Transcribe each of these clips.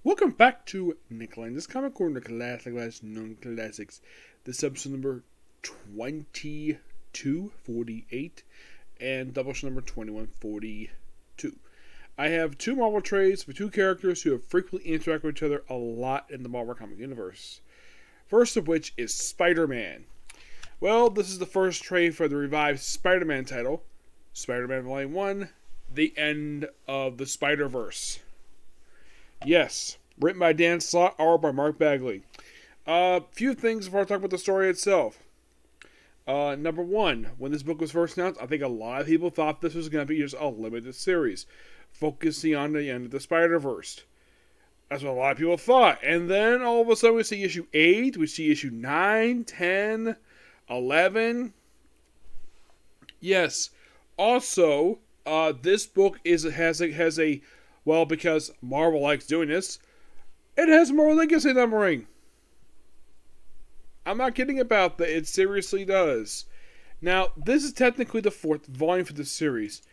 Welcome back to Nick Lenz, Comic Corner Classic Last Known Classics. This episode number 2248 and Doubleshot number 2142. I have two Marvel trades for two characters who have frequently interacted with each other a lot in the Marvel comic universe. First of which is Spider-Man. Well, this is the first trade for the revived Spider-Man title, Spider-Man Volume 1, The End of the Spider-Verse. Yes, written by Dan Slott, art by Mark Bagley. Few things before I talk about the story itself. Number one, when this book was first announced, I think a lot of people thought this was going to be just a limited series, focusing on the end of the Spider-Verse. That's what a lot of people thought. And then all of a sudden we see issue 8, we see issue 9, 10, 11. Yes. Also, this book has a well, because Marvel likes doing this, it has more legacy numbering. I'm not kidding about that. It seriously does. Now, this is technically the 4th volume for the series.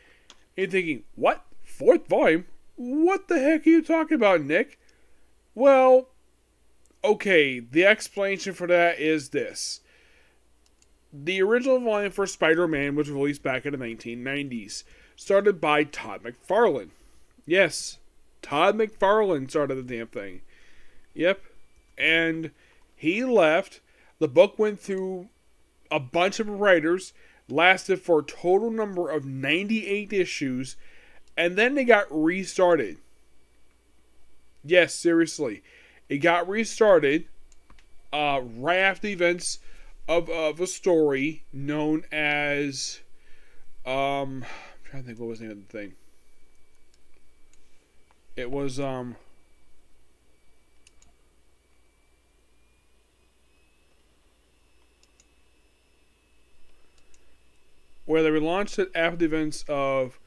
And you're thinking, what? 4th volume? What the heck are you talking about, Nick? Well, okay, the explanation for that is this. The original volume for Spider-Man was released back in the 1990s, started by Todd McFarlane. Yes, Todd McFarlane started the damn thing. Yep. And he left. The book went through a bunch of writers, lasted for a total number of 98 issues, and then they got restarted. Yes, seriously. It got restarted right after the events of a story known as... I'm trying to think what was the name of the thing. It was, where they relaunched it after the events of,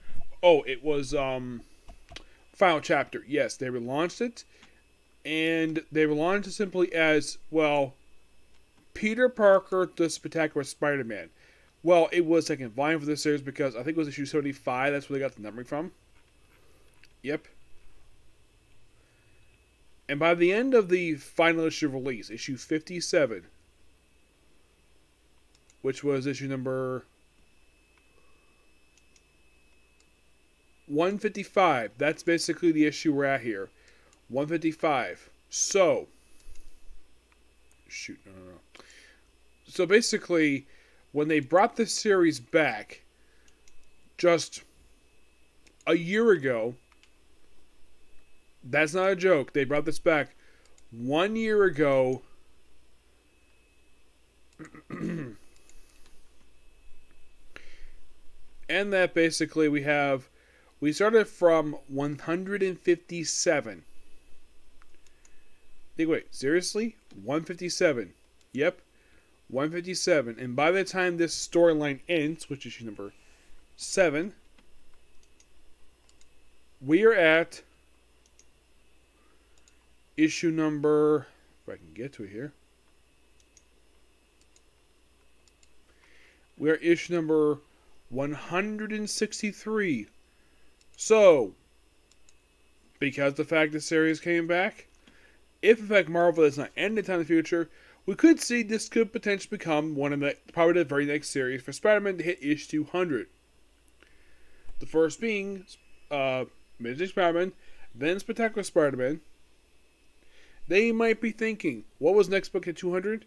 it was, Final Chapter. Yes, they relaunched it, and they relaunched it simply as, well, Peter Parker, the Spectacular Spider-Man. Well, it was second volume for this series because I think it was issue 75, that's where they got the numbering from. Yep. And by the end of the final issue release, issue 57, which was issue number 155, that's basically the issue we're at here. 155. So, shoot, no. So basically, when they brought this series back, just a year ago, that's not a joke. They brought this back 1 year ago. And that basically we started from 157. Wait, seriously? 157. Yep. 157. And by the time this storyline ends, which is issue number 7, we are at issue number, if I can get to it here. We're issue number 163. So, because the fact the series came back, if in fact Marvel does not end anytime in the future, we could see this could potentially become one of the, probably the very next series for Spider-Man to hit issue 200. The first being Amazing Spider-Man, then Spectacular Spider-Man. They might be thinking, what was next book at 200?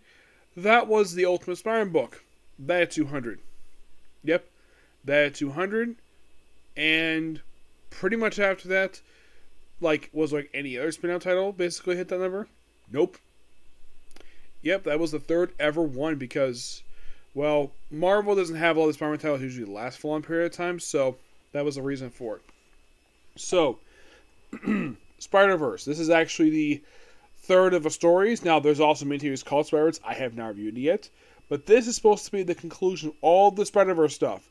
That was the Ultimate Spider-Man book. That at 200. Yep. That at 200. And pretty much after that, was any other spin-out title basically hit that number? Nope. Yep, that was the third ever one because, well, Marvel doesn't have all the Spider-Man titles usually last for a long period of time, so that was the reason for it. So, Spider-Verse. This is actually the third of the stories. Now, there's also a mini-series called Spider-Verse. I have not reviewed it yet. But this is supposed to be the conclusion of all the Spider-Verse stuff.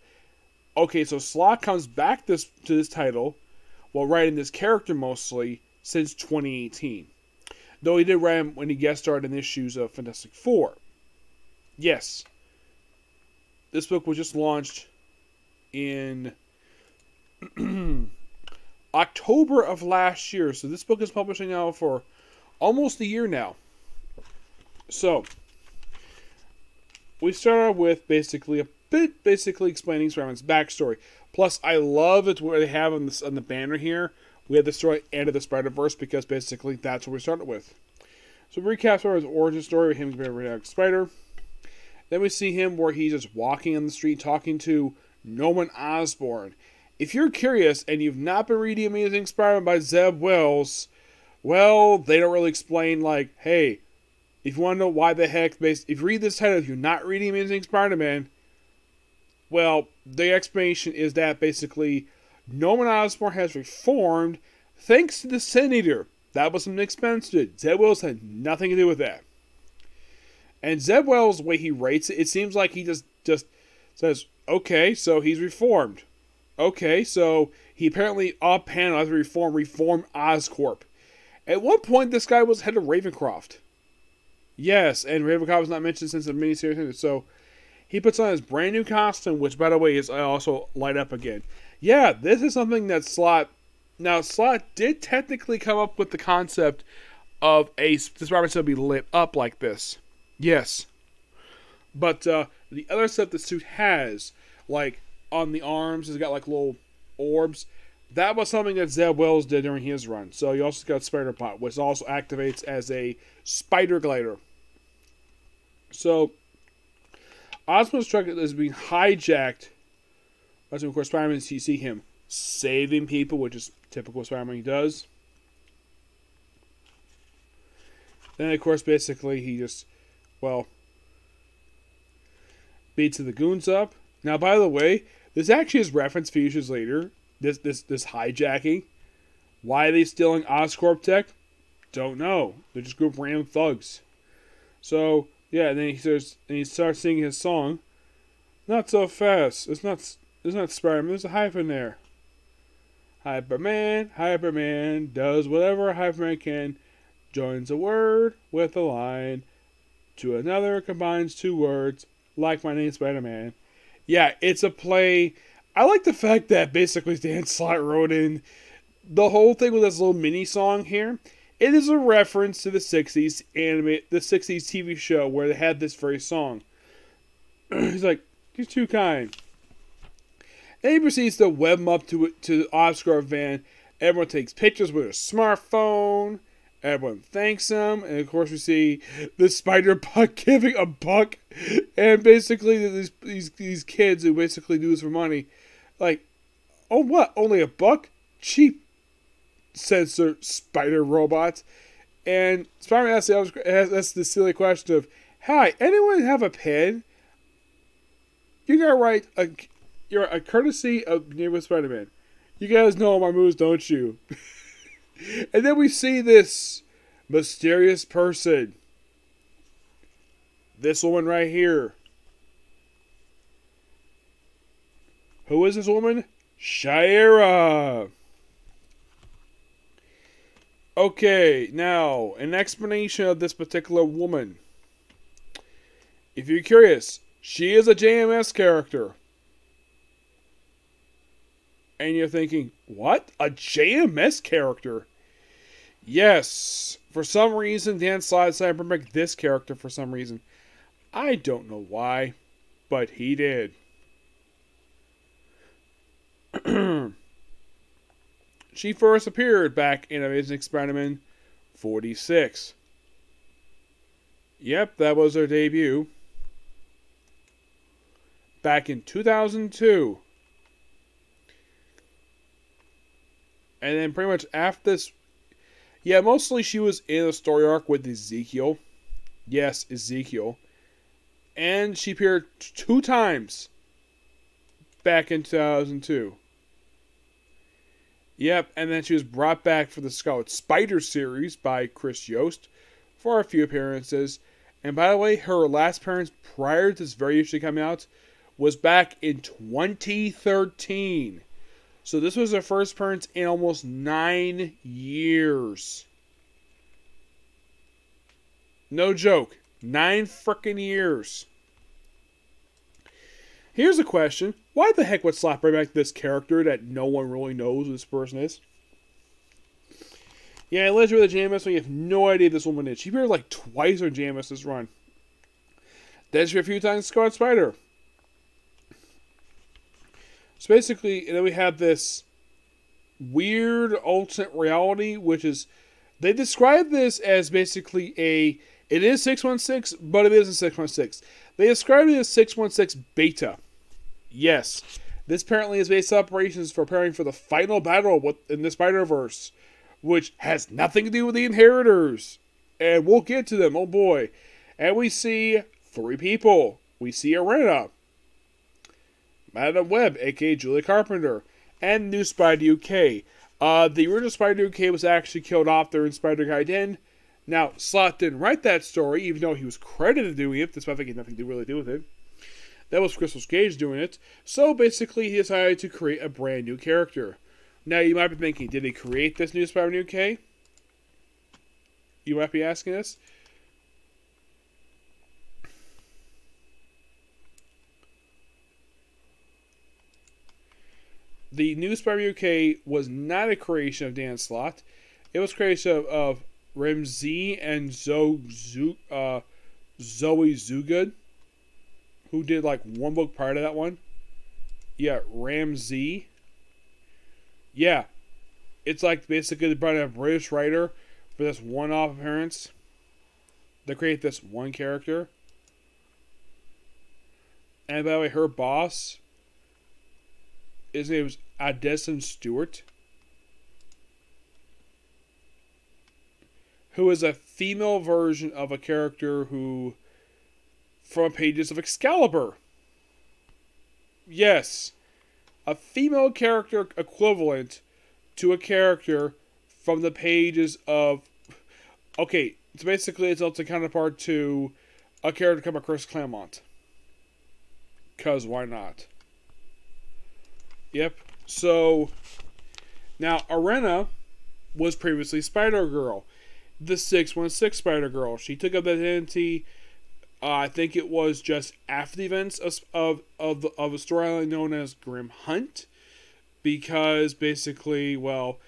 Okay, so Slott comes back to this title while writing this character mostly since 2018. Though he did write him when he guest starred in issues of Fantastic Four. Yes. This book was just launched in October of last year. So this book is publishing now for almost a year now. So we start with basically explaining Spider-Man's backstory. Plus, I love it where they have on the banner here. We have the story End of the Spider-Verse because basically that's what we started with. So we recap Spider-Man's origin story with him being a Spider. Then we see him where he's just walking on the street talking to Norman Osborn. If you're curious and you've not been reading Amazing Spider-Man by Zeb Wells, well, they don't really explain, like, hey, if you want to know why the heck, if you read this title, if you're not reading Amazing Spider-Man, well, the explanation is that basically Norman Osborn has reformed thanks to the Sin Eater. That was something Spence did. Zeb Wells had nothing to do with that. And Zeb Wells, the way he rates it, it seems like he just says, okay, so he's reformed. Okay, so he apparently off panel as reform Oscorp. At one point, this guy was head of Ravencroft. Yes, and Ravencroft was not mentioned since the miniseries ended. So he puts on his brand new costume, which, by the way, is also light up again. Yeah, this is something that Slott... Now, Slott did technically come up with the concept of this Spider-Man to be lit up like this. Yes. But the other stuff the suit has, like on the arms, it's got like little orbs. That was something that Zeb Wells did during his run. So you also got Spider-Bot, which also activates as a spider glider. So Osborn's truck is being hijacked. That's when, of course, Spider-Man, you see him saving people, which is typical Spider-Man he does. Then, of course, basically he just, well, beats the goons up. Now, by the way, this actually is referenced few years later. This hijacking. Why are they stealing Oscorp tech? Don't know. They're just a group of random thugs. So yeah, and then he starts singing his song. Not so fast. It's not Spider-Man. There's a hyphen there. Hyperman does whatever Hyperman can. Joins a word with a line. To another combines two words. Like my name's Spider-Man. Yeah, it's a play. I like the fact that basically Dan Slott wrote in the whole thing with this little mini song here. It is a reference to the 60s the 60s TV show where they had this very song. He's like, he's too kind. And he proceeds to web him up to the Oscar van. Everyone takes pictures with a smartphone. Everyone thanks him. And of course we see the Spider-Bot giving a buck. And basically these kids who basically do this for money. Like, oh what? Only a buck? Cheap sensor spider robots. And Spider-Man asks the silly question of, hi, anyone have a pen? You gotta write you're a courtesy of Neighborhood Spider-Man. You guys know my moves, don't you? And then we see this mysterious person. This woman right here. Who is this woman? Shira. Okay, now, an explanation of this particular woman. If you're curious, she is a JMS character. And you're thinking, what? A JMS character? Yes. For some reason, Dan Slott decided to make this character for some reason. I don't know why, but he did. She first appeared back in Amazing Spider-Man 46. Yep, that was her debut. Back in 2002. And then pretty much after this... Yeah, mostly she was in a story arc with Ezekiel. Yes, Ezekiel. And she appeared 2 times back in 2002. Yep, and then she was brought back for the Scarlet Spider series by Chris Yost for a few appearances. And by the way, her last appearance prior to this very issue coming out was back in 2013. So this was her first appearance in almost 9 years. No joke. 9 frickin' years. Here's a question. Why the heck would Slott bring back this character that no one really knows who this person is? Yeah, let's with the JMS, we have no idea who this woman is. She appeared like twice on JMS's run. Then she a few times Scarlet Spider. So basically, then we have this weird alternate reality, which is, they describe this as basically it is 616, but it isn't 616. They describe it as 616 beta. Yes. This apparently is based operations for preparing for the final battle in the Spider-Verse, which has nothing to do with the Inheritors. And we'll get to them, oh boy. And we see 3 people. We see Arena, Madam Web, aka Julia Carpenter, and New Spider UK. The original Spider UK was actually killed off there in Spider-Gwen. Now, Slott didn't write that story, even though he was credited doing it. Despite having nothing to really do with it. That was Crystal Cage doing it. So basically, he decided to create a brand new character. Now, you might be thinking, did he create this new Spider-Man UK? You might be asking this. The new Spider-Man UK was not a creation of Dan Slott. It was a creation of Ramsey and Zoe Zugud, who did like one book prior to that one. Yeah, Ramsey. Yeah, it's like basically they brought in a British writer for this one-off appearance. They create this one character. And by the way, her boss, his name was Addison Stewart, who is a female version of a character who, from pages of Excalibur. Yes, a female character equivalent to a character from the pages of... Okay, so basically it's also counterpart to a character come across Claremont. Because why not? Yep. So, now Arena was previously Spider-Girl. The 616 Spider-Girl. She took up that identity, I think it was just after the events of a storyline known as Grim Hunt. Because basically, well,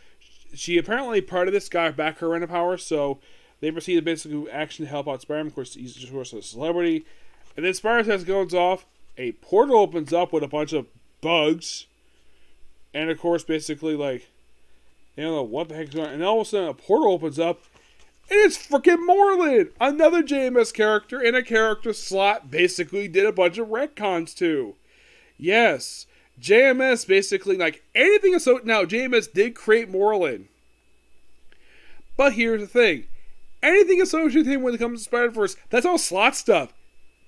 she apparently part of this got back her Arena power, so they proceeded basically action to help out Spider-Man. Of course, he's just a celebrity. And then Spider-Man goes off. A portal opens up with a bunch of bugs. And of course, basically, like, you don't know what the heck is going on. And all of a sudden, a portal opens up. And it's freaking Moreland! Another JMS character and a character Slott basically did a bunch of retcons to. Yes. JMS basically, like, anything is so... Now, JMS did create Moreland. But here's the thing. Anything associated with him when it comes to Spider-Verse, that's all Slott stuff.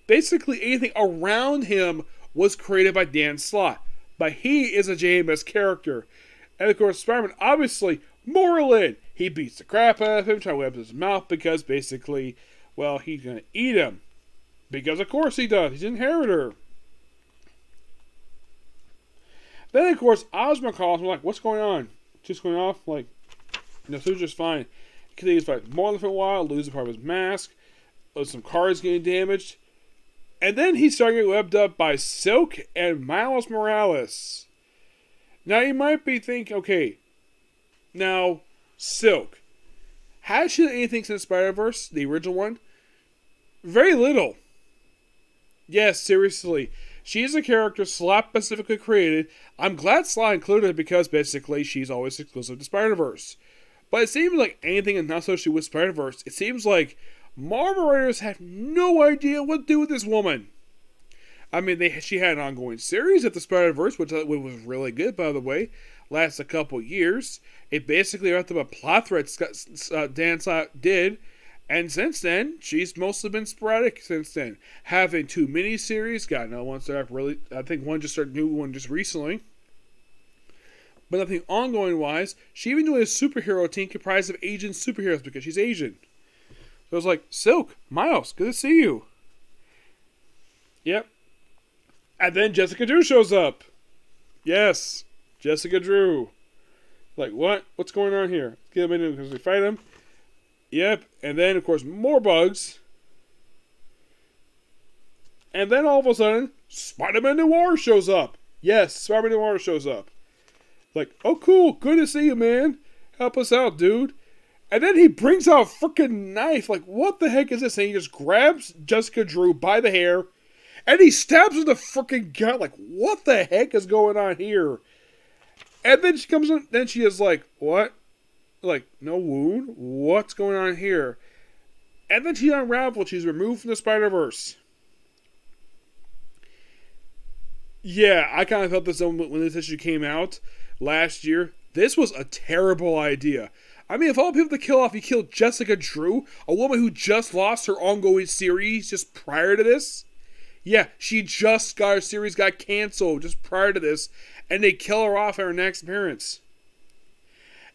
Basically, anything around him was created by Dan Slott. But he is a JMS character. And of course, Spider-Man, obviously, Moreland. He beats the crap out of him, trying to whip his mouth because basically, well, he's going to eat him. Because of course he does. He's an inheritor. Then, of course, Ozma calls him like, what's going on? Just going off? Like, no, so just fine. He continues to fight Moreland for a while, loses part of his mask, some cars getting damaged. And then he's starting to get webbed up by Silk and Miles Morales. Now, you might be thinking, okay, now, Silk. Has she done anything since Spider-Verse, the original one? Very little. Yes, seriously. She's a character Slott specifically created. I'm glad Slott included her because basically she's always exclusive to Spider-Verse. But it seems like anything that's not associated with Spider-Verse, it seems like Marvel writers have no idea what to do with this woman. I mean, she had an ongoing series at the Spider-Verse, which was really good, by the way. Lasted a couple years. It basically wrapped up a plot thread Dan Slott did. And since then, she's mostly been sporadic since then. Having 2 miniseries. Got another one started really. I think one just started, new one just recently. But nothing ongoing wise. She even doing a superhero team comprised of Asian superheroes because she's Asian. So I was like, Silk, Miles, good to see you. Yep. And then Jessica Drew shows up. Yes, Jessica Drew. Like, what? What's going on here? Get him in because we fight him. Yep. And then, of course, more bugs. And then all of a sudden, Spider-Man Noir shows up. Yes, Spider-Man Noir shows up. Like, oh, cool. Good to see you, man. Help us out, dude. And then he brings out a freaking knife. Like, what the heck is this? And he just grabs Jessica Drew by the hair. And he stabs her in the freaking gut. Like, what the heck is going on here? And then she comes in. Then she is like, what? Like, no wound? What's going on here? And then she's unraveled. She's removed from the Spider-Verse. Yeah, I kind of felt this when this issue came out last year. This was a terrible idea. I mean, of all people to kill off, he killed Jessica Drew, a woman who just lost her ongoing series just prior to this. Yeah, she just got her series got canceled just prior to this, and they kill her off at her next appearance.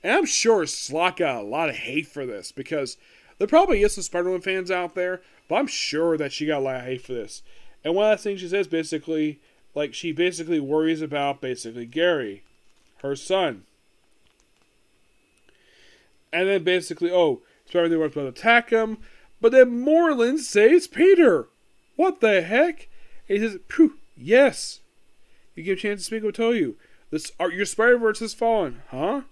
And I'm sure Slott got a lot of hate for this, because there probably is some Spider-Man fans out there, but I'm sure that she got a lot of hate for this. And one of the things she says, basically, like, she basically worries about, Gary, her son. And then basically, oh, Spider-Man wants to attack him, but then Moreland saves Peter. What the heck? And he says, phew, yes. You give a chance to speak, I'll tell you. Your Spider-Verse has fallen. Huh?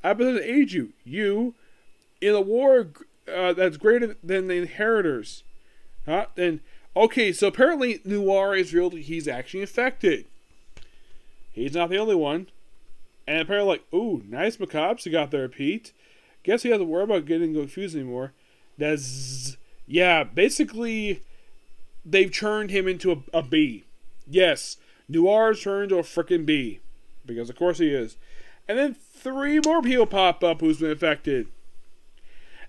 I better aid you. You, in a war that's greater than the Inheritors. Huh? Then, okay, so apparently Noir is real. He's actually infected. He's not the only one. And apparently, like, ooh, nice macabres you got there, Pete. Guess he doesn't worry about getting confused anymore. Yeah, basically, they've turned him into a bee. Yes, Noir's turned into a freaking bee. Because of course he is. And then 3 more people pop up who's been affected.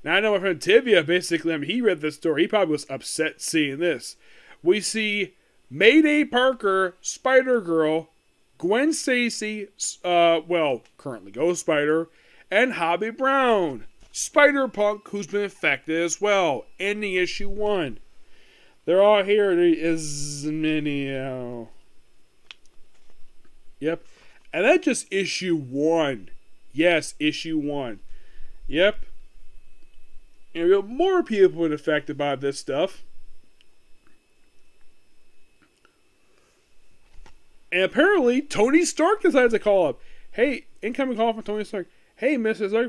Now I know my friend Tivia, basically, I mean, he read this story. He probably was upset seeing this. We see Mayday Parker, Spider-Girl, Gwen Stacy, currently Ghost Spider, and Hobby Brown, Spider-Punk, who's been infected as well, ending issue 1. They're all here. There is many. Yep. And that's just issue 1. Yes, issue 1. Yep. And we have more people been affected by this stuff. And apparently, Tony Stark decides to call up. Hey, incoming call from Tony Stark. Hey, Mrs. Stark,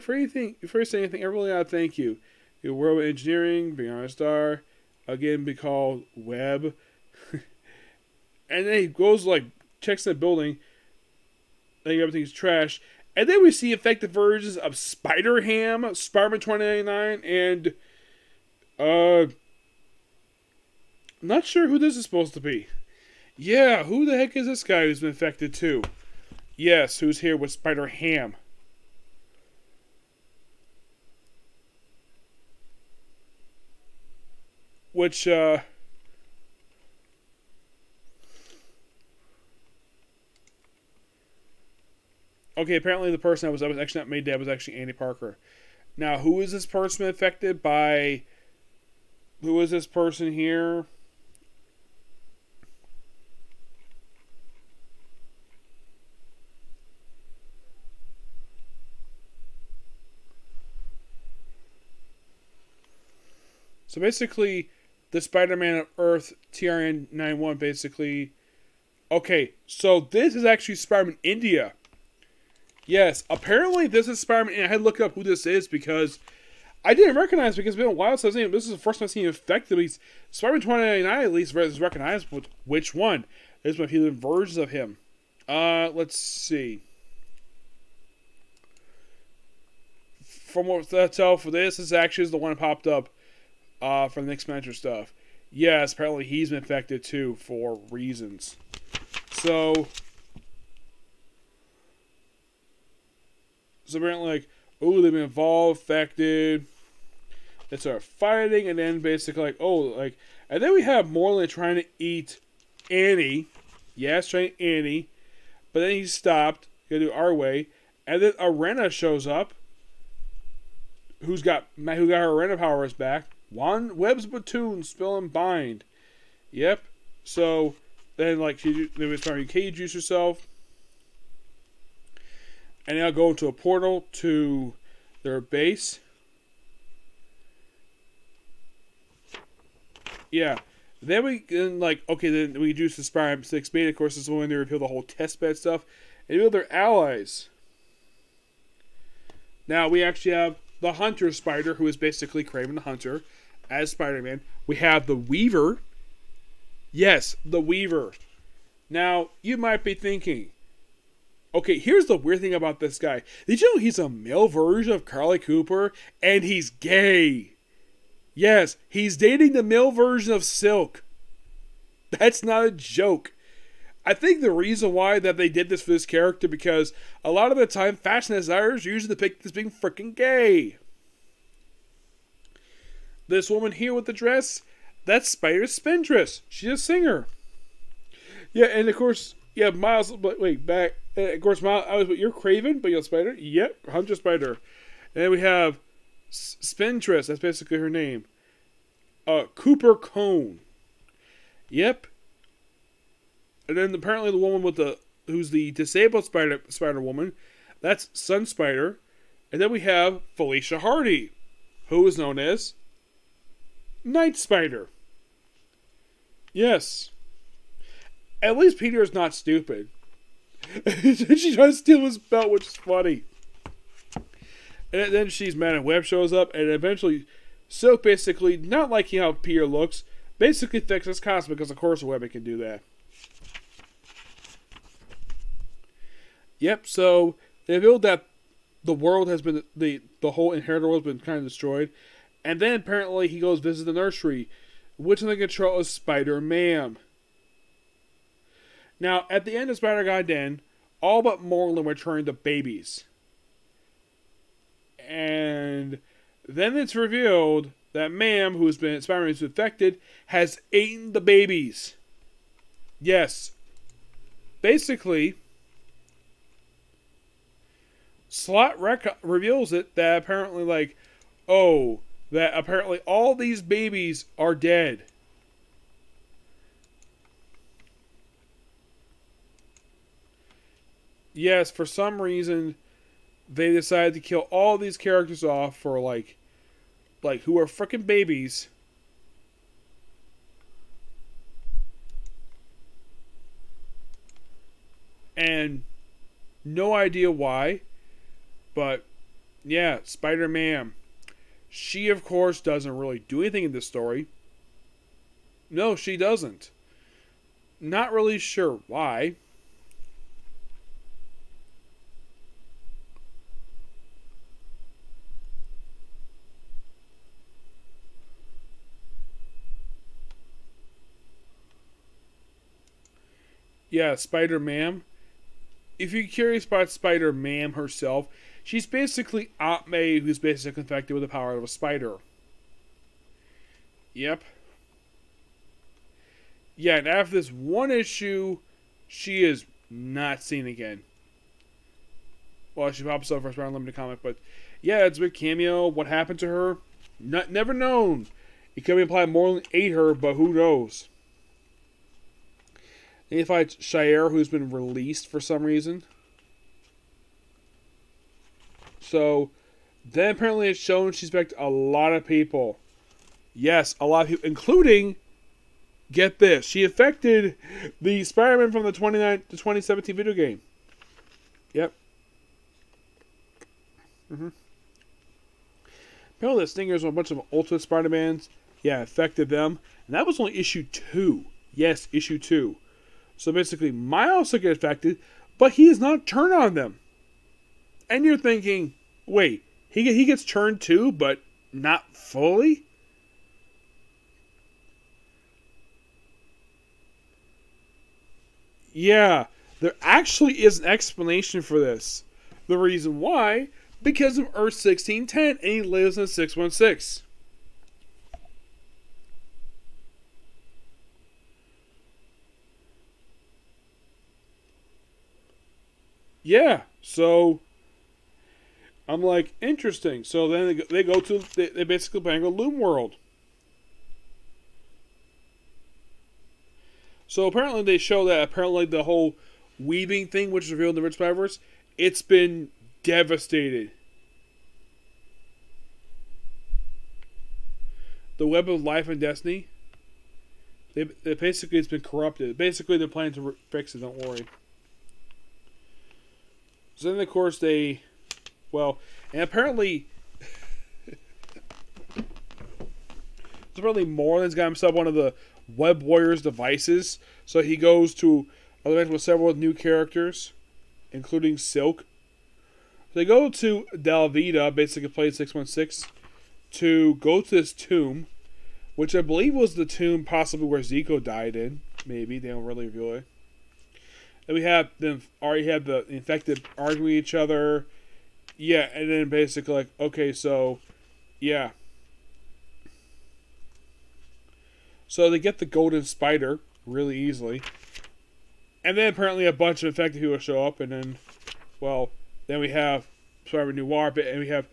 before you say anything, I really ought to thank you. Your world of engineering, being on a star, again, be called Web. And then he goes, like, checks the building. I think everything's trash. And then we see effective versions of Spider-Ham, Spider-Man 2099, and, not sure who this is supposed to be. Yeah, who the heck is this guy who's been infected too? Yes, who's here with Spider-Ham? Which, okay, apparently the person that was actually not made dead was actually Andy Parker. Now, who is this person affected by? Who is this person here? So basically, the Spider-Man of Earth TRN-91 basically. Okay, so this is actually Spider-Man India. Yes, apparently this is Spider-Man, and I had to look up who this is because I didn't recognize because it's been a while since I've seen him. This is the first time I've seen him effectively. Spider-Man 2099 at least is recognizable. Which one? There's been a few versions of him. Let's see. From what I tell for this actually is the one that popped up from the Nick Spencer stuff. Yes, apparently he's been infected too for reasons. So apparently, like, oh, they've been involved, affected. They start fighting, and then basically, like, oh, like, and then we have Moreland trying to eat Annie. Yes, trying to eat Annie. But then he stopped, gonna do our way. And then Arena shows up. Who got her Arena powers back. One Webb's platoon, spill and bind. Yep. So then, like, they was trying to cage juice herself. And now go into a portal to their base. Yeah. Then we introduce the Spider-Man 6 beta. Of course, this is when they reveal the whole testbed stuff. And reveal their allies. Now we actually have the Hunter Spider, who is basically Kraven the Hunter, as Spider-Man. We have the Weaver. Yes, the Weaver. Now, you might be thinking, okay, here's the weird thing about this guy. Did you know he's a male version of Carly Cooper? And he's gay. Yes, he's dating the male version of Silk. That's not a joke. I think the reason why that they did this for this character, because a lot of the time, fashion designers usually depict this being freaking gay. This woman here with the dress, that's Spider's Spindress. She's a singer. Yeah, and of course, yeah, Miles, but wait, back, of course, Miles, you're Kraven, but you're Spider? Yep, Hunter Spider. And then we have Spindress, that's basically her name. Cooper Cone. Yep. And then apparently the woman with who's the disabled Spider Woman, that's Sun Spider. And then we have Felicia Hardy, who is known as Night Spider. Yes. At least Peter is not stupid. She tries to steal his belt, which is funny. And then she's mad and Web shows up, and eventually Silk basically, not liking how Peter looks, basically fixes his costume, because of course Web can do that. Yep, so they revealed that the world has been, the whole inherited world has been kind of destroyed. And then apparently he goes visit the nursery, which is in control of Spider-Man. Now, at the end of Spider-God Den, all but Morlun returned to babies. And then it's revealed that Ma'am, who's been Spider-Man's infected, has eaten the babies. Yes. Basically, Slott reveals it that apparently, like, oh, that apparently all these babies are dead. Yes, for some reason, they decided to kill all these characters off for, like who are freaking babies. And no idea why. But, yeah, Spider-Man. She, of course, doesn't really do anything in this story. No, she doesn't. Not really sure why. Yeah, Spider-Man. If you're curious about Spider-Man herself, she's basically Aunt May, who's basically infected with the power of a spider. Yep. Yeah, and after this one issue, she is not seen again. Well, she pops up for a Spider Unlimited comic, but yeah, it's a big cameo. What happened to her? Never known. It could be implied more than ate her, but who knows? Then you find Shire, who's been released for some reason. So, then apparently it's shown she's backed a lot of people. Yes, a lot of people, including, get this, she affected the Spider-Man from the 2017 video game. Yep. Apparently the Stingers were a bunch of Ultimate Spider-Mans. Yeah, affected them. And that was only issue 2. Yes, issue 2. So basically, Miles will get affected, but he does not turn on them. And you're thinking, wait, he gets turned too, but not fully? Yeah, there actually is an explanation for this. The reason why, because of Earth 1610, and he lives in 616. Yeah, so I'm like, interesting. So then they go to, they basically bang a Loom World. So apparently they show that apparently the whole weaving thing, which is revealed in the Rich Spider-Verse, it's been devastated. The web of life and destiny, basically it's been corrupted. Basically they're planning to fix it, don't worry. So then, of course, and apparently, So apparently Moreland's got himself one of the Web Warriors devices. So he goes to events with several new characters, including Silk. They go to Dalvita, basically played 616, to go to this tomb, which I believe was the tomb possibly where Zico died in. Maybe, they don't really reveal it. And we have them already have the infected arguing each other. Yeah, and then basically like, okay, so yeah. So they get the golden spider really easily. And then apparently a bunch of infected people show up, and then, well, then we have Spider-Man Noir, and we have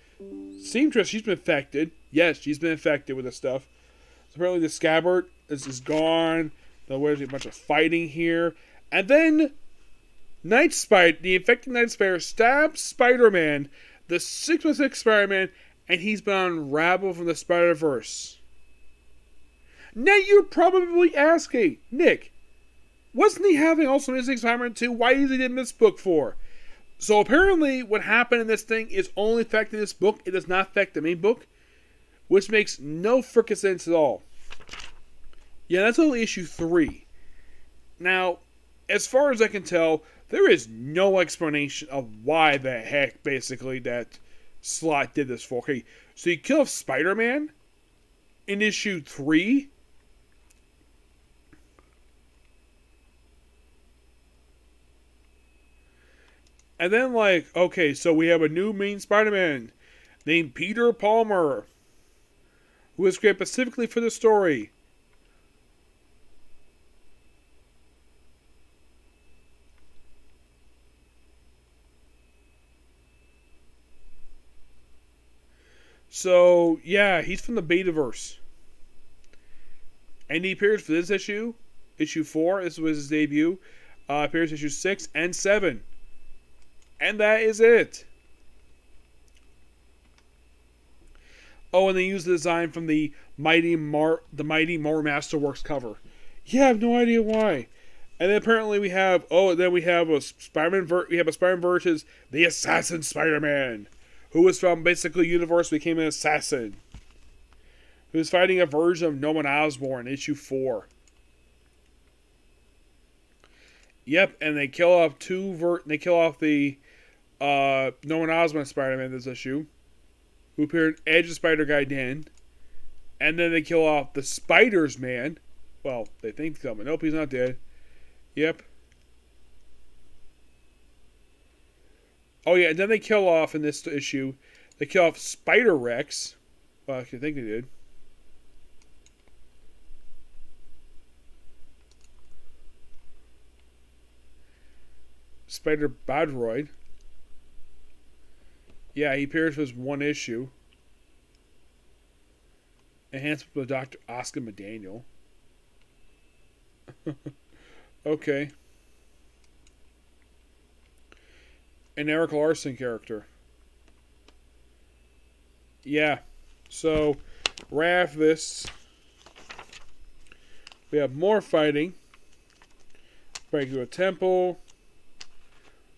Seamstress. She's been infected. Yes, she's been infected with this stuff. So apparently the scabbard is gone. There's a bunch of fighting here. And then Night Spider, the infected Night Spider, stabs Spider-Man, the 616 Spider-Man, and he's been unraveled from the Spider-Verse. Now you're probably asking, Nick, wasn't he having also Amazing Spider-Man 2? Why is he in this book for? So apparently what happened in this thing is only affecting this book. It does not affect the main book, which makes no frickin' sense at all. Yeah, that's only issue 3. Now, as far as I can tell, there is no explanation of why the heck, basically, that Slott did this for. Okay, so he killed Spider-Man in issue 3? And then, like, okay, so we have a new main Spider-Man named Peter Palmer, who was created specifically for the story. So, yeah, he's from the Betaverse. And he appears for this issue, issue 4, this was his debut, appears issue 6 and 7. And that is it. Oh, and they use the design from the Mighty More Masterworks cover. Yeah, I have no idea why. And then apparently we have a Spider-Man versus the Assassin Spider-Man, who was from basically universe became an assassin, who was fighting a version of Norman Osborn, issue 4. Yep, and they kill off the Norman Osborn Spider-Man in this issue, who appeared in Edge of Spider-Guy Den, and then they kill off the Spider's Man. Well, they think he's coming. Nope, he's not dead. Yep. Oh yeah, and then they kill off in this issue. They kill off Spider-Rex. Well, I think they did. Spider-Bodroid. Yeah, he appears for one issue. Enhanced with Dr. Oscar McDaniel. Okay. An Eric Larson character. Yeah. So, right after this, we have more fighting. Break through a temple.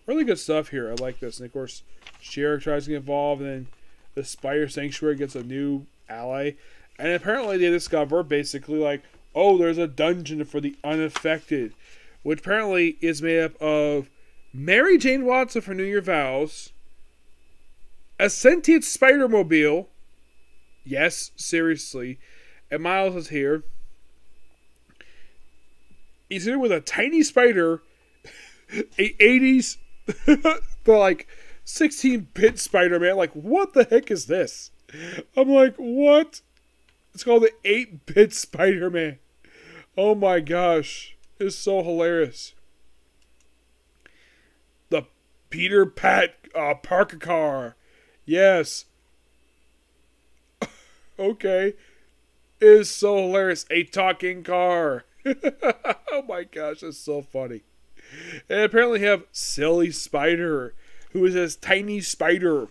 Really good stuff here. I like this. And of course, Sheriff tries to get involved, and then the Spider Sanctuary gets a new ally. And apparently they discover, basically, like, oh, there's a dungeon for the unaffected, which apparently is made up of Mary Jane Watson for New Year Vows, a sentient Spider-Mobile, yes, seriously, and Miles is here. He's here with a tiny spider, a 80s, the like 16-bit Spider-Man. Like, what the heck is this? I'm like, what? It's called the 8-bit Spider-Man. Oh my gosh. It's so hilarious. The Peter Parker car. Yes. Okay. It is so hilarious. A talking car. Oh my gosh, that's so funny. And apparently have Silly Spider, who is this tiny spider.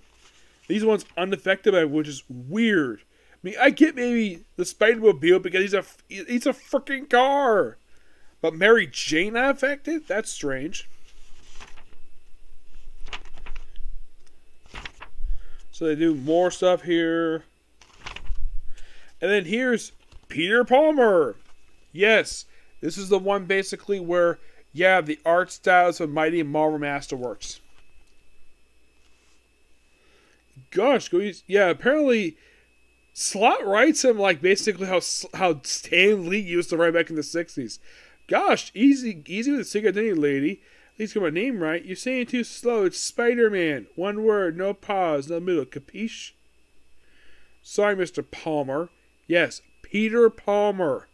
These ones unaffected by it, which is weird. I mean, I get maybe the Spider-Mobile because he's a freaking car. But Mary Jane not affected? That's strange. So they do more stuff here. And then here's Peter Palmer. Yes, this is the one basically where, yeah, the art styles of Mighty Marvel Masterworks. Gosh, yeah, apparently Slott writes him like basically how Stan Lee used to write back in the 60s. Gosh, easy with the secret identity, lady. At least get my name right. You're saying too slow. It's Spider-Man. One word, no pause, no middle. Capiche? Sorry, Mr. Palmer. Yes, Peter Palmer.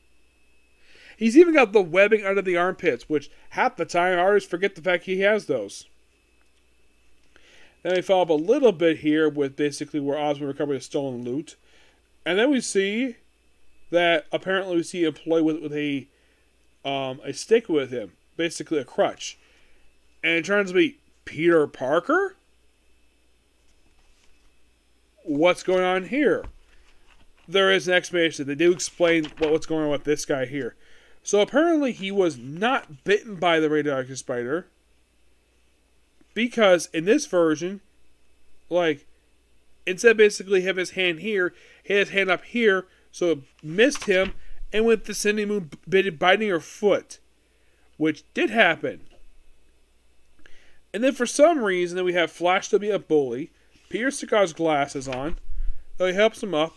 He's even got the webbing under the armpits, which half the time artists forget the fact he has those. Then we follow up a little bit here with basically where Osborn recovered his stolen loot. And then we see that apparently we see an employee with a stick with him. Basically a crutch. And it turns to be Peter Parker? What's going on here? There is an explanation. They do explain what's going on with this guy here. So apparently he was not bitten by the radioactive spider. Because in this version, like, instead basically have his hand here, he had his hand up here, so it missed him, and went to Cindy Moon biting her foot. Which did happen. And then for some reason, then we have Flash to be a bully. Peter Sagar's glasses on. So he helps him up.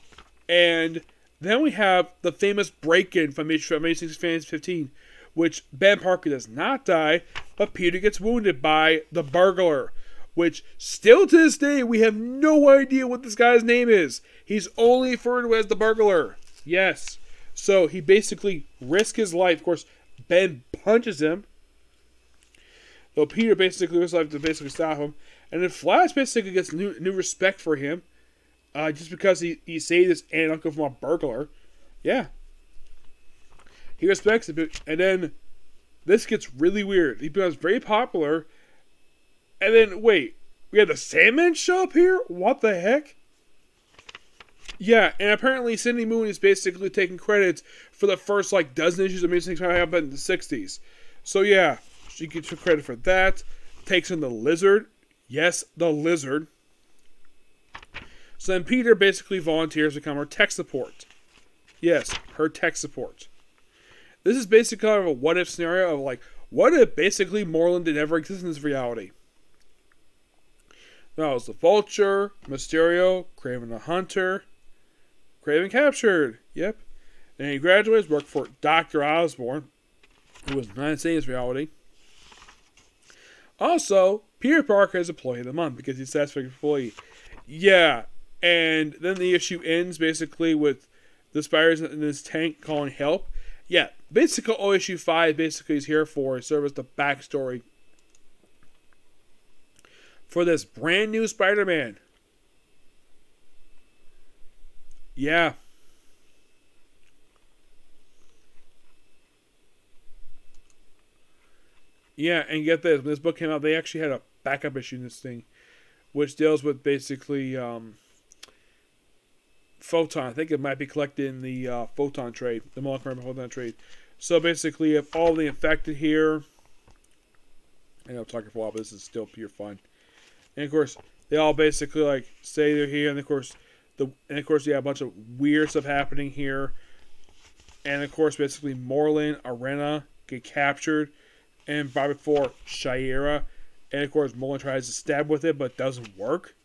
And then we have the famous break-in from Amazing Fans 15, which Ben Parker does not die, but Peter gets wounded by the burglar, which still to this day we have no idea what this guy's name is. He's only referred to as the burglar. Yes. So he basically risks his life. Of course, Ben punches him. So Peter basically risks his life to basically stop him. And then Flash basically gets new respect for him. Just because he saved his aunt and uncle from a burglar. Yeah. He respects it. And then this gets really weird. He becomes very popular. And then, wait. We have the Sandman show up here? What the heck? Yeah, and apparently Cindy Moon is basically taking credits for the first, like, dozen issues of Amazing Spider-Man happened in the 60s. So, yeah. She gets credit for that. Takes in the Lizard. Yes, the Lizard. So then Peter basically volunteers to become her tech support. Yes, her tech support. This is basically kind of a what-if scenario of like, what if basically Moreland did ever exist in this reality? That was the Vulture, Mysterio, Kraven the Hunter, Kraven captured. Yep. And he graduates, worked for Dr. Osborn, who was not insane in this reality. Also, Peter Parker is Employee of the Month because he's a satisfied employee. Yeah. And then the issue ends basically with the spiders in this tank calling help. Yeah, basically all issue 5 basically is here for serve as the backstory for this brand new Spider-Man. Yeah. Yeah, and get this, when this book came out, they actually had a backup issue in this thing, which deals with basically Photon. I think it might be collected in the Photon trade, the molecular Photon trade. So basically, if all the infected here, I know I'm talking for a while, but this is still pure fun. And of course, they all basically like say they're here, and of course, yeah, a bunch of weird stuff happening here. And of course, basically, Moreland, Arena get captured, and right before Shira, and of course, Moreland tries to stab with it, but it doesn't work.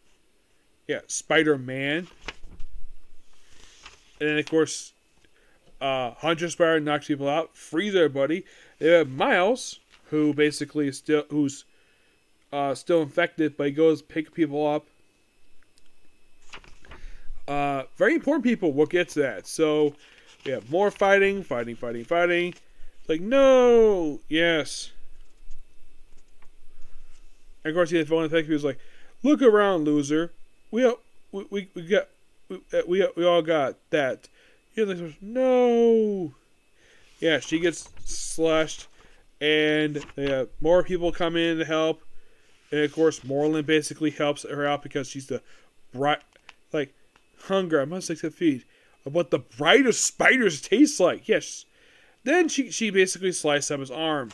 Yeah, Spider-Man. And then, of course, Hunter Spider knocks people out, frees everybody. They have Miles, who basically is who's still infected, but he goes pick people up. Very important people. We'll get to that. So we have more fighting. It's like, no, yes. And of course, he has one infected. He was like, "Look around, loser. We all got that." He's like, "No." Yeah, she gets slashed, and more people come in to help. And of course, Moreland basically helps her out because she's the bright, like, hunger. I must feed of what the brightest spiders taste like. Yes. Then she basically sliced up his arm.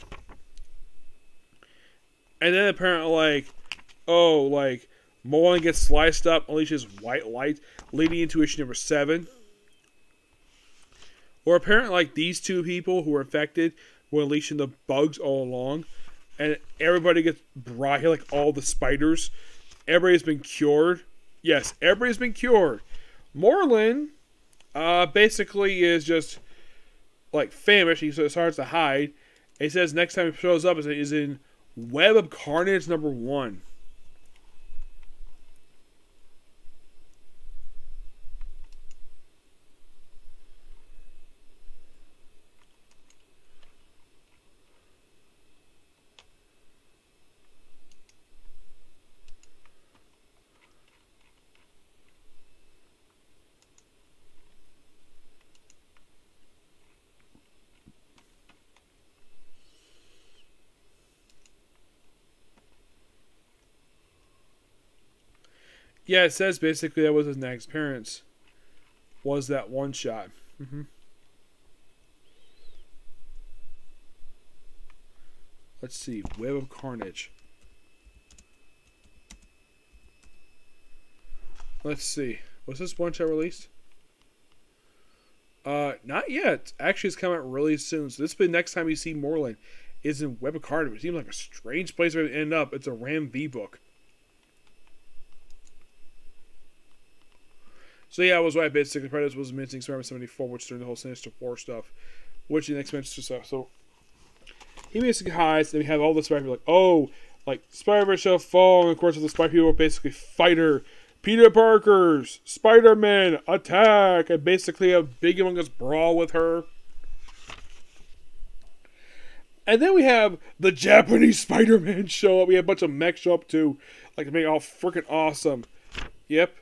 And then apparently, Moreland gets sliced up, unleashes white light, leading into issue number 7. Or apparently, like, these two people who were infected were unleashing the bugs all along. And everybody gets brought here, like all the spiders. Everybody's been cured. Yes, everybody's been cured. Moreland basically is just like famished. He starts to hide. He says next time he shows up is in Web of Carnage #1. Yeah, it says basically that was his next appearance. Was that one shot. Let's see. Web of Carnage. Let's see. Was this one shot released? Not yet. Actually, it's coming out really soon. So this will be the next time you see Moreland is in Web of Carnage. It seems like a strange place for it to end up. It's a Ram V book. So yeah, I was right. Basically, Predators was mentioning Spider-Man 74, which during the whole Sinister Four stuff, which the next Sinister stuff. So he basically hides, and we have all the Spider people like, oh, like Spider-Man shall fall, and of course the Spider people basically fighter Peter Parker's Spider-Man attack, and basically a big humongous brawl with her. And then we have the Japanese Spider-Man show up. We have a bunch of mechs show up too, like to make it all freaking awesome. Yep.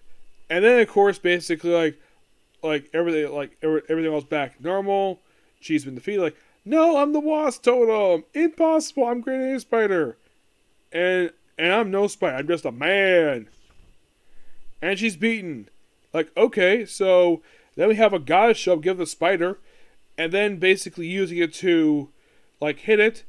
And then, of course, basically, everything else back normal. She's been defeated. Like, no, I'm the Wasp Totem. Impossible. I'm Grenade Spider. And I'm no spider. I'm just a man. And she's beaten. Like, okay, so then we have a goddess show up, give the spider, and then basically using it to, like, hit it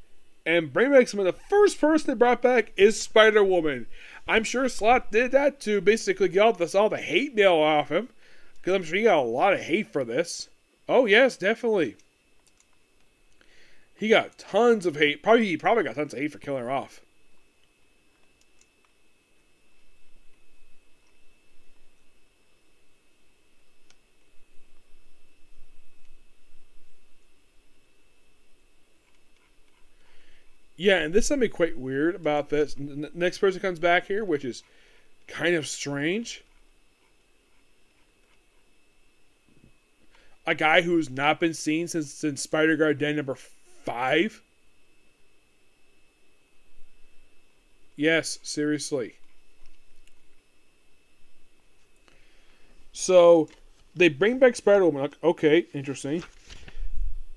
and bring back someone. The first person they brought back is Spider-Woman. I'm sure Slott did that to basically get all the hate mail off him. Because I'm sure he got a lot of hate for this. Oh, yes, definitely. He got tons of hate. He probably got tons of hate for killing her off. Yeah, and this is something quite weird about this. Next person comes back here, which is kind of strange. A guy who's not been seen since Spider-Gwen #5. Yes, seriously. So they bring back Spider-Woman. Like, okay, interesting.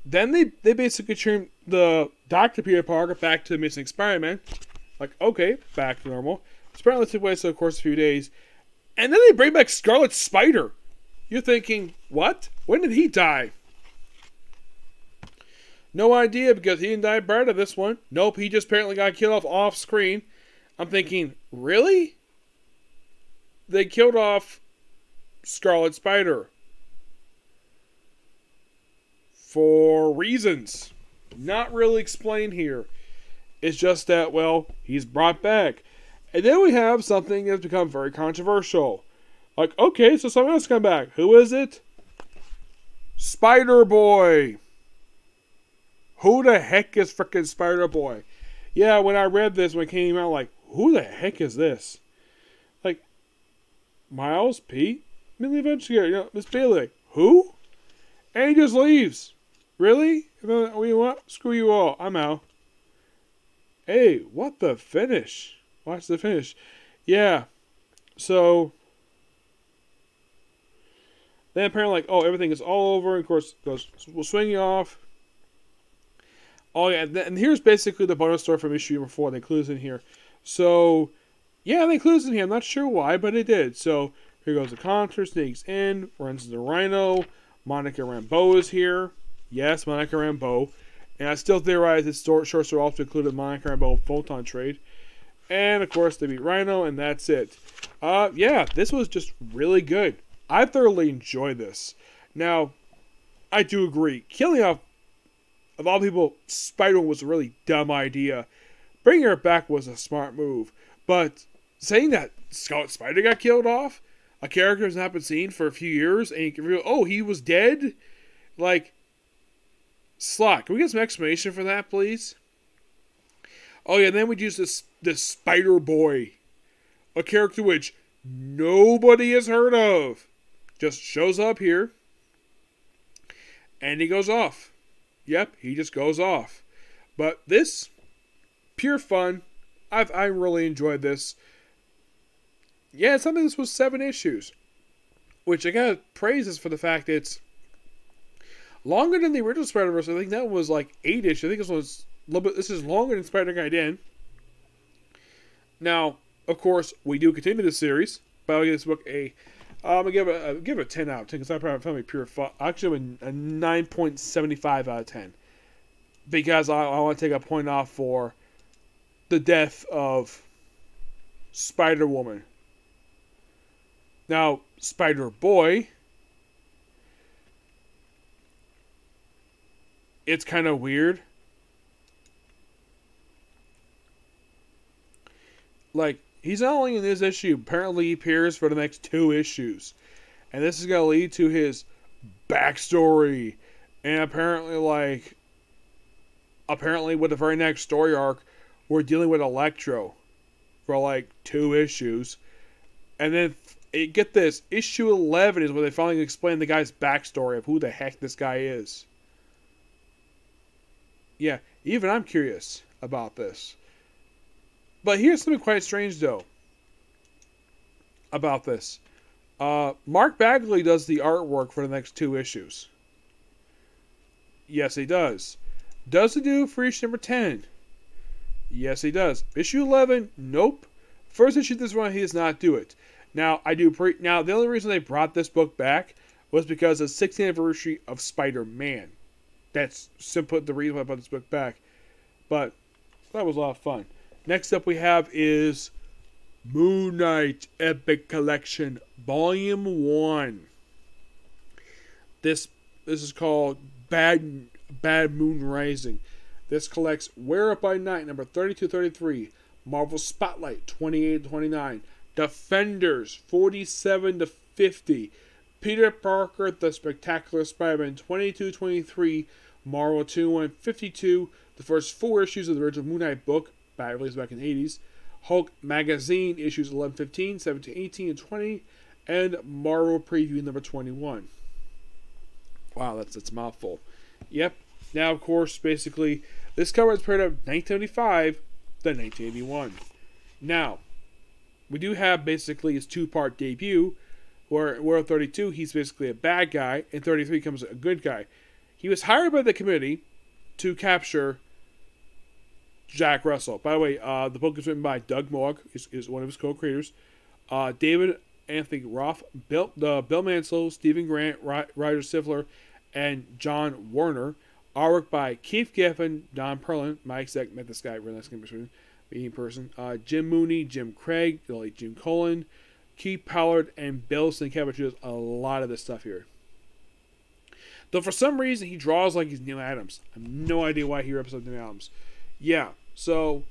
Then they basically turn the Dr. Peter Parker back to the missing Spider-Man. Like, okay, back to normal. Spider-Man took place, of course, a few days. And then they bring back Scarlet Spider. You're thinking, what? When did he die? No idea, because he didn't die prior to this one. Nope, he just apparently got killed off screen. I'm thinking, really? They killed off Scarlet Spider. For reasons not really explained here. It's just that, well, he's brought back. And then we have something that's become very controversial. Like, okay, so someone else come back. Who is it? Spider-Boy. Who the heck is frickin' Spider-Boy? Yeah, when I read this, when it came out, like, who the heck is this? Like, Miles, Pete, Millie Eventually, Miss Bailey. Who? And he just leaves. Really? What? Screw you all. I'm out. Hey, what the finish? Watch the finish. Yeah. So then apparently, like, oh, everything is all over. Of course, goes, we'll swing you off. Oh yeah, and here's basically the bonus story from issue 4. They include in here. So yeah, they include in here. I'm not sure why, but it did. So here goes the Contra, sneaks in, runs into the Rhino. Monica Rambeau is here. Yes, Monica Rambeau. And I still theorize this short story also included Monica Rambeau Photon trade. And of course they beat Rhino, and that's it. Yeah, this was just really good. I thoroughly enjoyed this. Now, I do agree. Killing off, of all people, Spider-Man was a really dumb idea. Bringing her back was a smart move. But saying that Scarlet Spider got killed off, a character has not been seen for a few years, and you can reveal, oh, he was dead? Like, Slot, can we get some explanation for that, please? Oh yeah, then we'd use this Spider Boy. A character which nobody has heard of. Just shows up here. And he goes off. Yep, he just goes off. But this, pure fun. I really enjoyed this. Yeah, something this was 7 issues. Which I gotta praise this for the fact it's longer than the original Spider-Verse. I think that was like 8 issues. I think this was a little bit. This is longer than Spider-Gwen. Now, of course, we do continue this series. But I'll give this book I'm gonna give it a 10 out of 10 because I probably found it pure fun. Actually, a 9.75 out of 10 because I want to take a point off for the death of Spider-Woman. Now, Spider-Boy, it's kind of weird. Like, he's not only in this issue, apparently he appears for the next 2 issues. And this is going to lead to his backstory. And apparently, with the very next story arc, we're dealing with Electro for 2 issues. And then, get this, issue 11 is where they finally explain the guy's backstory of who the heck this guy is. Yeah, even I'm curious about this. But here's something quite strange, though, about this. Mark Bagley does the artwork for the next 2 issues. Yes, he does. Does he do for issue number 10? Yes, he does. Issue 11? Nope. First issue this run, he does not do it. Now, now, the only reason they brought this book back was because of the 60th anniversary of Spider-Man. That's simply the reason why I brought this book back. But that was a lot of fun. Next up we have is Moon Knight Epic Collection Volume 1. This is called Bad Moon Rising. This collects Wear It by Night number 32-33, Marvel Spotlight 28-29, Defenders 47-50, Peter Parker The Spectacular Spider-Man 22-23, Marvel 2-152, the first 4 issues of the original Moon Knight book, released back in the 80s, Hulk Magazine issues 11-15, 17-18, and 20, and Marvel Preview number 21. Wow, that's a mouthful. Yep. Now, of course, basically, this cover is period of 1975 to 1981. Now, we do have basically his 2-part debut, where 32, he's basically a bad guy, and 33 becomes a good guy. He was hired by the committee to capture Jack Russell. By the way, the book is written by Doug Moak, is one of his co-creators. David Anthony Roth, Bill Mansell, Stephen Grant, Ryder Sifler, and John Warner. Artwork by Keith Giffen, Don Perlin. My exec met this guy, really nice in person. Jim Mooney, Jim Craig, Jim Cullen, Keith Pollard, and Bill Sienkiewicz does a lot of this stuff here. Though for some reason he draws like he's Neil Adams. I have no idea why he represents Neil Adams. Yeah, so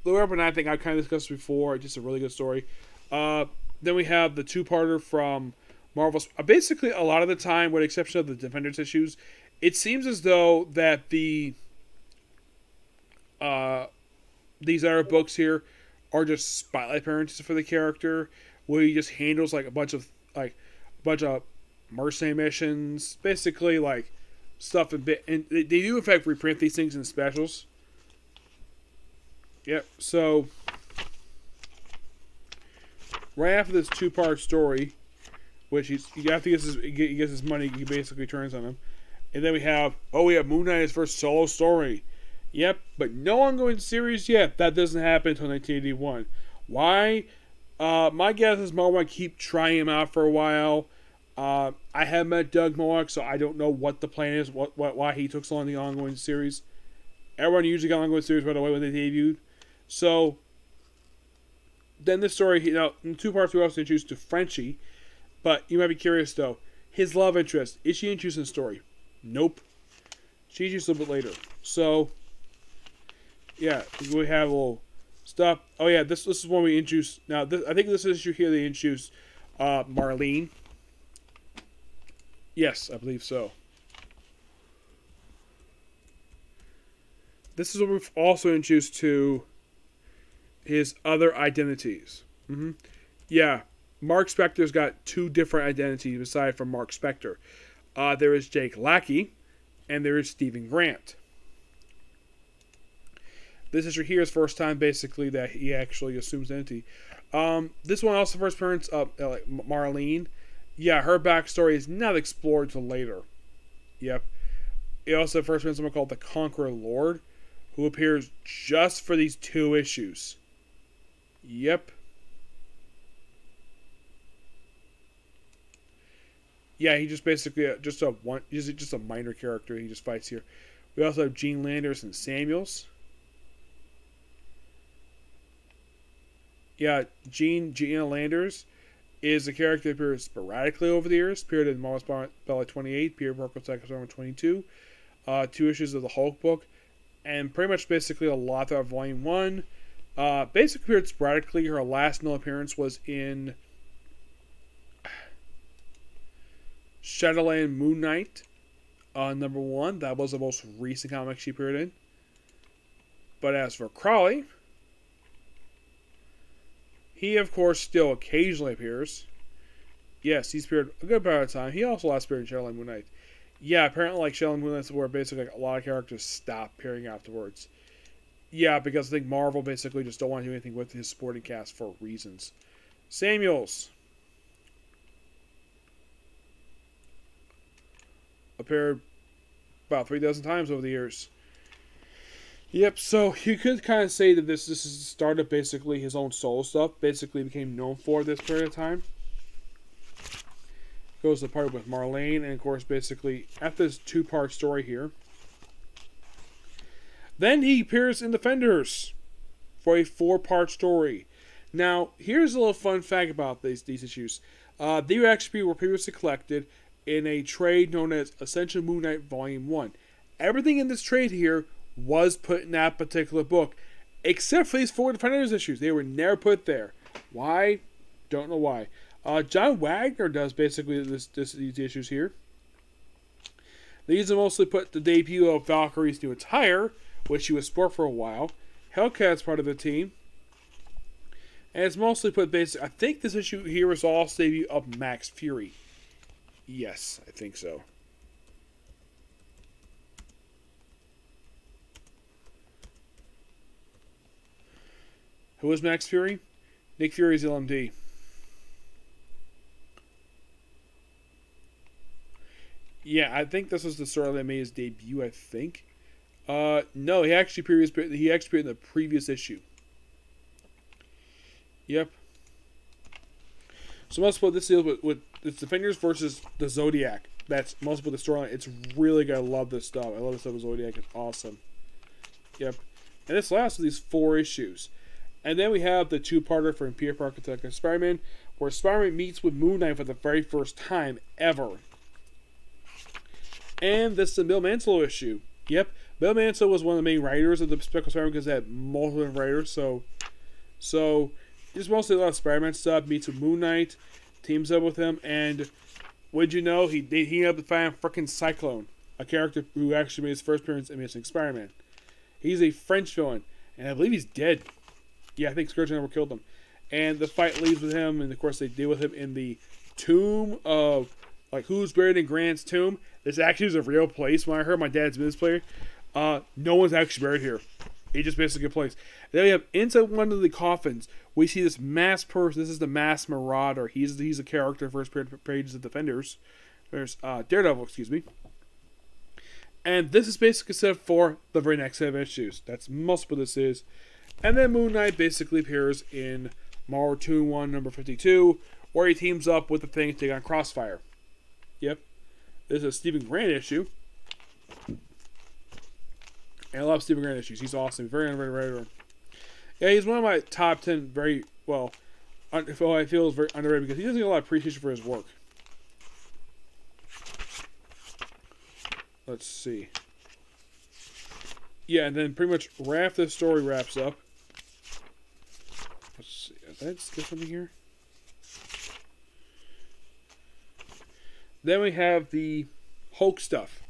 The Weapon, I think I kind of discussed before. Just a really good story. Then we have the 2-parter from Marvel's. Basically, a lot of the time, with the exception of the Defenders issues, it seems as though that these other books here are just spotlight appearances for the character, where he just handles a bunch of mercenary missions, basically stuff and they do in fact reprint these things in specials. Yep. So right after this 2-part story, which after he gets his money, he basically turns on him, and then we have Moon Knight's first solo story. Yep, but no ongoing series yet. That doesn't happen until 1981. Why? My guess is Marvel might keep trying him out for a while. I haven't met Doug Moak, so I don't know what the plan is, why he took so long in the ongoing series. Everyone usually got ongoing series right away when they debuted. So, then this story, in 2 parts we also introduced to Frenchie, but you might be curious though, his love interest, is she introduced in the story? Nope. She's used a little bit later. So, yeah, we have a little stuff. Oh yeah, this is one we introduced. Now, I think this issue here they introduced Marlene. Yes, I believe so. This is what we've also introduced to his other identities. Yeah, Mark Spector's got 2 different identities aside from Mark Spector. There is Jake Lackey, and there is Stephen Grant. This is here his first time, basically, that he actually assumes identity. This one also first appearance of Marlene. Yeah, her backstory is not explored till later. Yep. He also first appearance someone called the Conqueror Lord, who appears just for these 2 issues. Yep. Yeah, he just basically just a minor character. He just fights here. We also have Gene Landers and Samuels. Yeah, Gene Landers is a character that appears sporadically over the years. Appeared in Marvel's Bella 28, appeared in Marvel's Second 22, 2 issues of the Hulk book, and pretty much basically a lot throughout Volume 1. Basically appeared sporadically. Her last known appearance was in Shadowland Moon Knight, number 1. That was the most recent comic she appeared in. But as for Crawley, he, of course, still occasionally appears. Yes, he's appeared a good part of the time. He also last appeared in Shadowland Moon Knight. Yeah, apparently, like, Shadowland Moon Knight's where basically a lot of characters stop appearing afterwards. Yeah, because I think Marvel basically just don't want to do anything with his supporting cast for reasons. Samuels appeared about 3 dozen times over the years. Yep, so you could kind of say that this is the start of basically his own solo stuff. Basically became known for this period of time. Goes to the part with Marlene, and of course basically after this 2-part story here. Then he appears in Defenders for a 4-part story. Now, here's a little fun fact about these issues. They actually were previously collected in a trade known as Ascension Moon Knight Volume 1. Everything in this trade here was put in that particular book, except for these 4 Defenders issues. They were never put there. Why? Don't know why. John Wagner does basically these issues here. These are mostly put the debut of Valkyrie's new attire, which she was sport for a while. Hellcat's part of the team. And it's mostly put basically, I think this issue here is also the debut of Max Fury. Yes, I think so. Who is Max Fury? Nick Fury's LMD. Yeah, I think this was the story that made his debut, I think. No, he actually appeared in the previous issue. Yep. So most of this deals with it's Defenders versus the Zodiac. That's most of the storyline. It's really good. I love this stuff. I love this stuff with Zodiac. It's awesome. Yep. And this lasts these 4 issues. And then we have the 2-parter from Peter Parker to Spider-Man, where Spider-Man meets with Moon Knight for the very first time ever. And this is the Bill Mansell issue. Yep. Bill Mansell was one of the main writers of the Spectral Spider-Man because they had multiple writers. So there's mostly a lot of Spider-Man stuff. Meets with Moon Knight, teams up with him, and would you know he ended up finding freaking Cyclone, a character who actually made his first appearance in Amazing Spider-Man. He's a French villain, and I believe he's dead. Yeah, I think Scourge never killed him. And the fight leaves with him, and of course they deal with him in the tomb of, like, who's buried in Grant's tomb. This actually is a real place. When I heard my dad's business player, no one's actually buried here. It just basically a place. Then we have inside one of the coffins, we see this masked person. This is the masked Marauder. He's a character first pages of Defenders. There's Daredevil, excuse me. And this is basically set for the very next set of issues. That's most of what this is. And then Moon Knight basically appears in Marvel 2-1 number 52, where he teams up with the Thing to take on Crossfire. Yep. This is a Stephen Grant issue. And I love Stephen Grant issues. He's awesome. Very underrated writer. Yeah, he's one of my top 10 very, well, I feel is very underrated because he doesn't get a lot of appreciation for his work. let's see. Yeah, and then pretty much right after the story wraps up. Let's see. Did I skip something here? Then we have the Hulk stuff.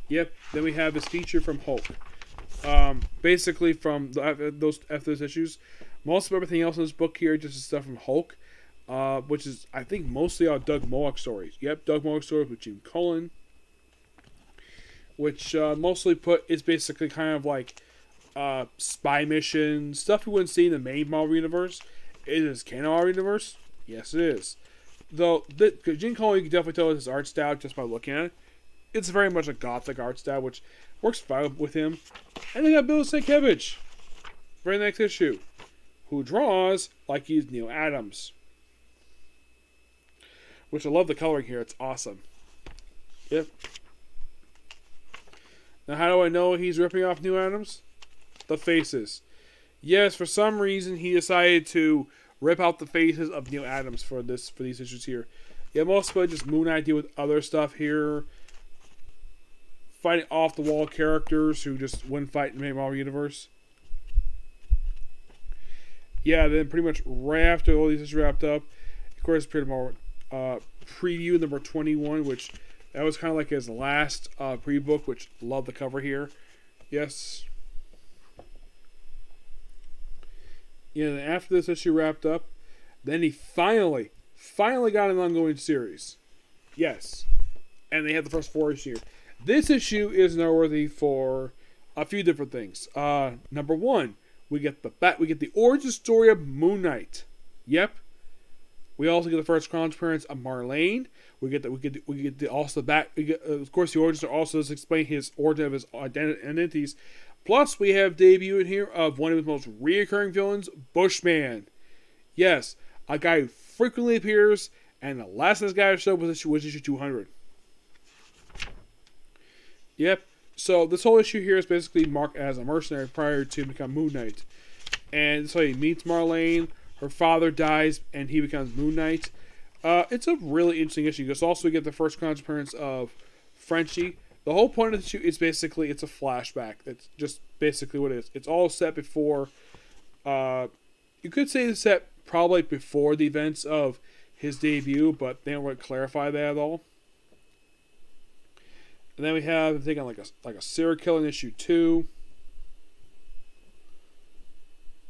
Yep. Then we have this feature from Hulk. Basically from after those issues, most of everything else in this book here just is stuff from Hulk, which is I think mostly all Doug Moak stories. Yep, Doug Moak stories with Jim Cullen, which mostly is basically kind of like spy missions, stuff we wouldn't see in the main Marvel universe. Is this canon Marvel universe? Yes, it is. Though Gene Colan, you can definitely tell his art style just by looking at it. It's very much a gothic art style, which works fine with him. And they got Bill Sienkiewicz, very next issue, who draws like he's Neil Adams. Which I love the coloring here. It's awesome. Yep. Now, how do I know he's ripping off Neil Adams? The faces. Yes, for some reason he decided to rip out the faces of Neil Adams for these issues here. Yeah, mostly just Moon Knight deal with other stuff here. Fighting off the wall characters who just wouldn't fight in the main Marvel universe. Yeah, then pretty much right after all these issues wrapped up, of course, pretty much preview number 21, which that was kind of like his last pre-book, which love the cover here. Yes. Yeah, and after this issue wrapped up, then he finally got an ongoing series. Yes. And they had the first 4 issues here. This issue is noteworthy for a few different things. Number 1, we get the origin story of Moon Knight. Yep. We also get the first crown appearance of Marlene. Of course, the origin story also does explain his origin of his identities. Plus, we have debut in here of one of his most reoccurring villains, Bushman. Yes, a guy who frequently appears, and the last of this guy showed was issue 200. Yep. So this whole issue here is basically marked as a mercenary prior to become Moon Knight. And so he meets Marlene, her father dies, and he becomes Moon Knight. It's a really interesting issue because also we get the first appearance of Frenchie. The whole point of the issue is basically it's a flashback. That's just basically what it is. It's all set before, you could say it's set probably before the events of his debut, but they don't really clarify that at all. And then we have, I think, on like a serial killer in issue 2.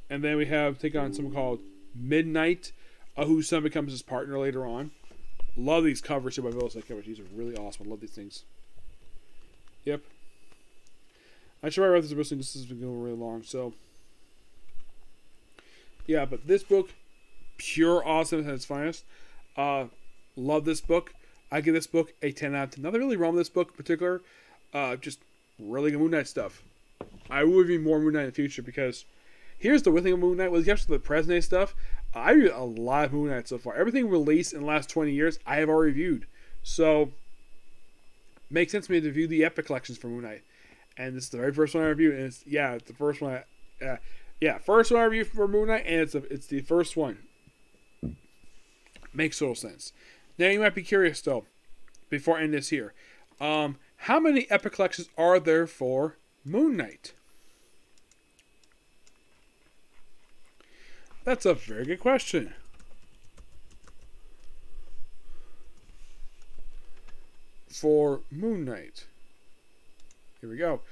And then we have, take on someone called Midnight, whose son becomes his partner later on. Love these covers here by Bill Sienkiewicz. These are really awesome. I love these things. Yep. I should write this book. This has been going really long. So, yeah, but this book, pure awesome at its finest. Love this book. I give this book a 10 out of 10. Nothing really wrong with this book in particular. Just really good Moon Knight stuff. I will review more Moon Knight in the future because here's the weird thing of Moon Knight. With the present day stuff, I reviewed a lot of Moon Knight so far. Everything released in the last 20 years, I have already reviewed. So, makes sense to me to review the Epic collections for Moon Knight. And this is the very first one I reviewed. And it's the first one. First one I reviewed for Moon Knight, and it's the first one. Makes total sense. Now you might be curious though, before I end this here, how many Epic collections are there for Moon Knight? That's a very good question. For Moon Knight, here we go.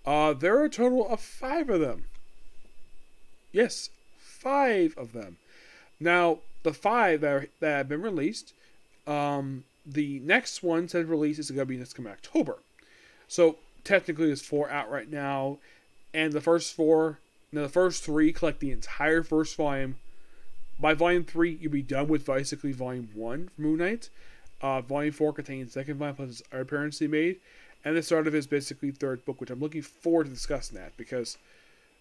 There are a total of 5 of them. Yes, 5 of them. Now, the 5 that have been released, the next one said release is going to be next coming October. So, technically there's 4 out right now, and the first 3 collect the entire first volume. By volume 3, you'll be done with basically volume 1 for Moon Knight. Volume 4 contains second volume plus his appearance he made, and the start of his basically 3rd book, which I'm looking forward to discussing that because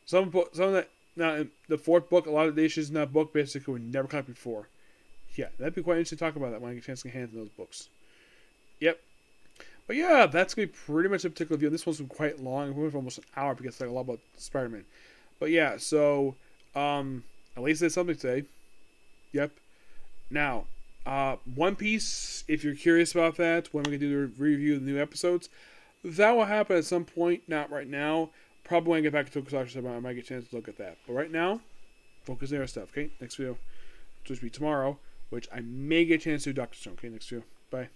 some of that now in the 4th book, a lot of the issues in that book basically were never caught before. Yeah, that'd be quite interesting to talk about that when I get a chance to get hands on those books. Yep. But yeah, that's going to be pretty much a particular view. This one's been quite long. It went for almost an hour because it's like a lot about Spider-Man. But yeah, so at least there's something to say. Yep. Now, One Piece, if you're curious about that, when we can do the review of the new episodes, That will happen at some point, not right now. Probably when I get back to Tokusatsu, I might get a chance to look at that. But right now, focus on our stuff, okay? Next video, which will be tomorrow, which I may get a chance to do Dr. Stone, okay? Next video. Bye.